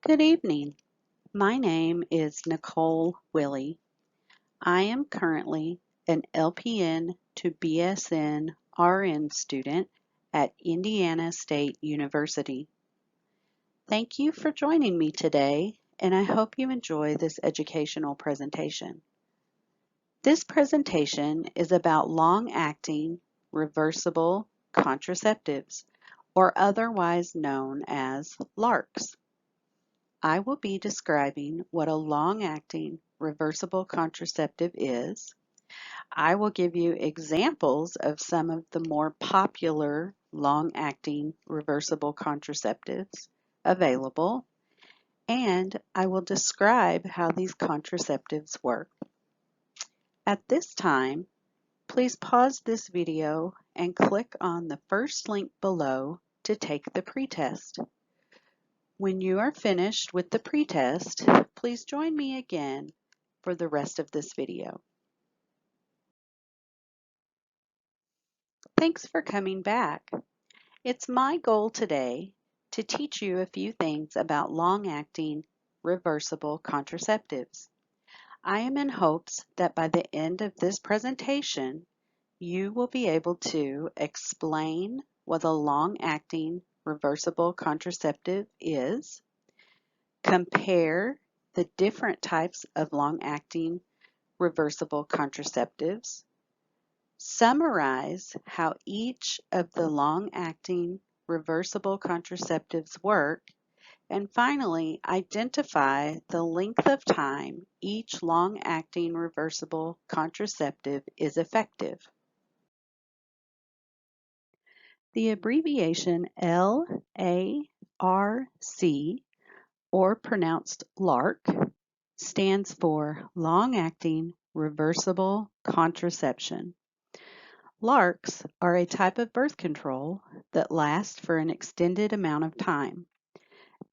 Good evening. My name is Nicole Willie. I am currently an LPN to BSN RN student at Indiana State University. Thank you for joining me today, and I hope you enjoy this educational presentation. This presentation is about long-acting reversible contraceptives, or otherwise known as Larks. I will be describing what a long-acting reversible contraceptive is. I will give you examples of some of the more popular long-acting reversible contraceptives available, and I will describe how these contraceptives work. At this time, please pause this video and click on the first link below to take the pretest. When you are finished with the pretest, please join me again for the rest of this video. Thanks for coming back. It's my goal today to teach you a few things about long-acting reversible contraceptives. I am in hopes that by the end of this presentation, you will be able to explain what a long-acting reversible contraceptive is, compare the different types of long-acting reversible contraceptives, summarize how each of the long-acting reversible contraceptives work, and finally, identify the length of time each long-acting reversible contraceptive is effective. The abbreviation LARC, or pronounced LARC, stands for long-acting reversible contraception. Larks are a type of birth control that lasts for an extended amount of time.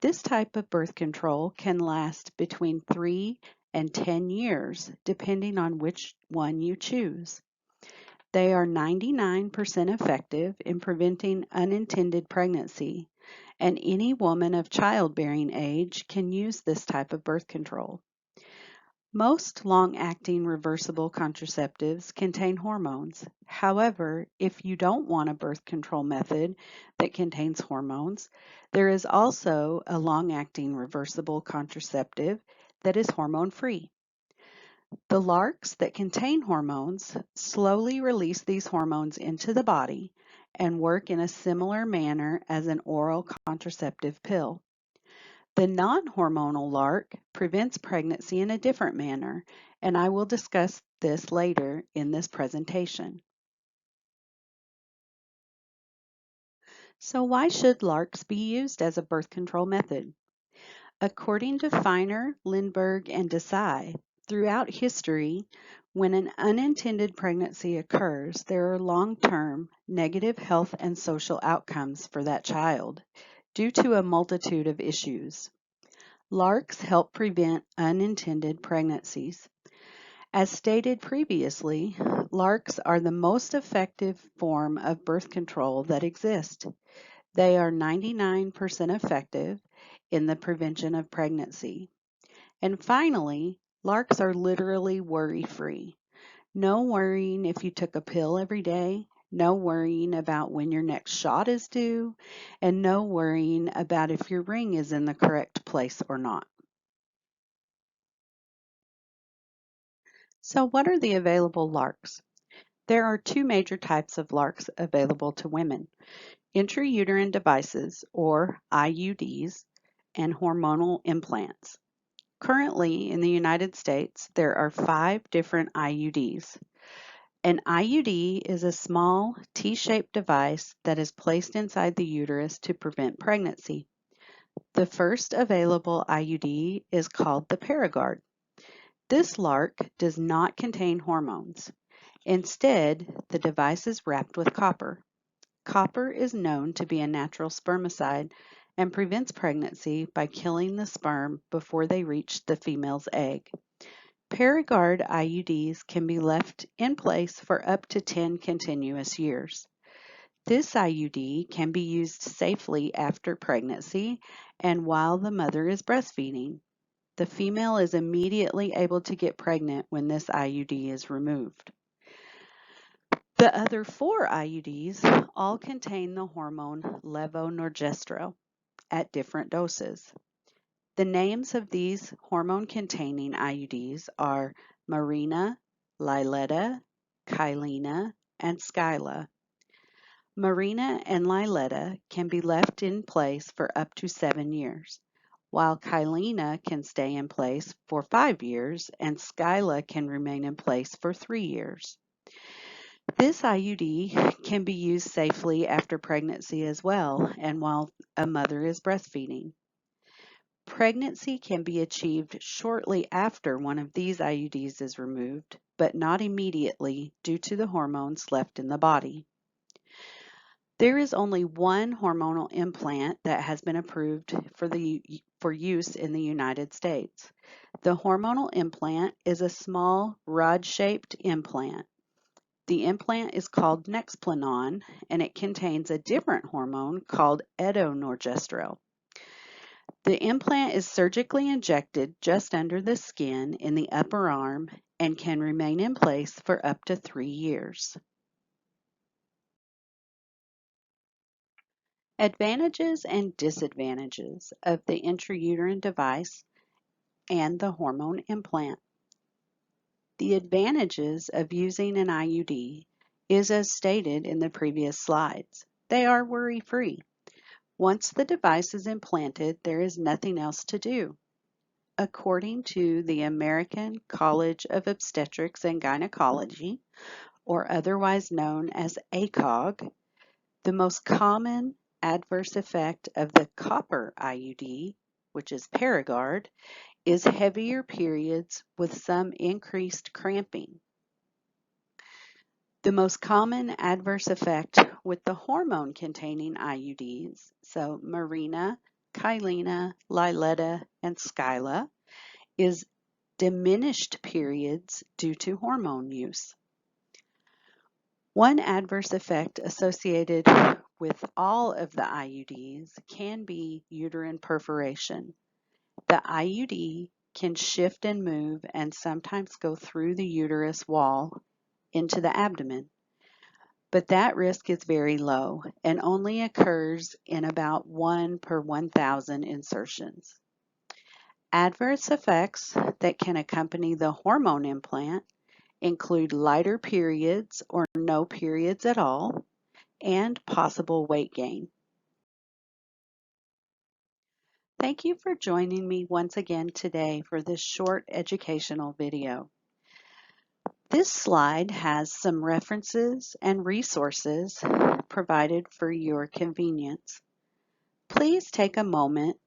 This type of birth control can last between 3 and 10 years, depending on which one you choose. They are 99% effective in preventing unintended pregnancy, and any woman of childbearing age can use this type of birth control. Most long-acting reversible contraceptives contain hormones. However, if you don't want a birth control method that contains hormones, there is also a long-acting reversible contraceptive that is hormone-free. The Larks that contain hormones slowly release these hormones into the body and work in a similar manner as an oral contraceptive pill. The non-hormonal Lark prevents pregnancy in a different manner, and I will discuss this later in this presentation. So why should Larks be used as a birth control method? According to Feiner, Lindberg, and Desai, throughout history, when an unintended pregnancy occurs, there are long-term negative health and social outcomes for that child due to a multitude of issues. Larks help prevent unintended pregnancies. As stated previously, Larks are the most effective form of birth control that exists. They are 99% effective in the prevention of pregnancy. And finally, Larks are literally worry-free. No worrying if you took a pill every day, no worrying about when your next shot is due, and no worrying about if your ring is in the correct place or not. So what are the available Larks? There are two major types of Larks available to women: intrauterine devices, or IUDs, and hormonal implants. Currently, in the United States, there are 5 different IUDs. An IUD is a small T-shaped device that is placed inside the uterus to prevent pregnancy. The first available IUD is called the Paragard. This Lark does not contain hormones. Instead, the device is wrapped with copper. Copper is known to be a natural spermicide and prevents pregnancy by killing the sperm before they reach the female's egg. Paragard IUDs can be left in place for up to 10 continuous years. This IUD can be used safely after pregnancy and while the mother is breastfeeding. The female is immediately able to get pregnant when this IUD is removed. The other 4 IUDs all contain the hormone levonorgestrel at different doses. The names of these hormone-containing IUDs are Mirena, Liletta, Kylena, and Skyla. Mirena and Liletta can be left in place for up to 7 years, while Kylena can stay in place for 5 years and Skyla can remain in place for 3 years. This IUD can be used safely after pregnancy as well and while a mother is breastfeeding. Pregnancy can be achieved shortly after one of these IUDs is removed, but not immediately due to the hormones left in the body. There is only one hormonal implant that has been approved for use in the United States. The hormonal implant is a small rod-shaped implant. The implant is called Nexplanon, and it contains a different hormone called etonorgestrel. The implant is surgically injected just under the skin in the upper arm and can remain in place for up to 3 years. Advantages and disadvantages of the intrauterine device and the hormone implant. The advantages of using an IUD is as stated in the previous slides. They are worry-free. Once the device is implanted, there is nothing else to do. According to the American College of Obstetrics and Gynecology, or otherwise known as ACOG, the most common adverse effect of the copper IUD, which is Paragard, is heavier periods with some increased cramping. The most common adverse effect with the hormone-containing IUDs, so Mirena, Kylena, Liletta, and Skyla, is diminished periods due to hormone use. One adverse effect associated with all of the IUDs can be uterine perforation. The IUD can shift and move and sometimes go through the uterus wall into the abdomen, but that risk is very low and only occurs in about 1 per 1,000 insertions. Adverse effects that can accompany the hormone implant include lighter periods or no periods at all, and possible weight gain. Thank you for joining me once again today for this short educational video. This slide has some references and resources provided for your convenience. Please take a moment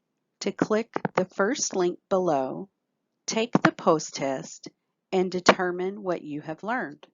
to click the first link below, take the post test, and determine what you have learned.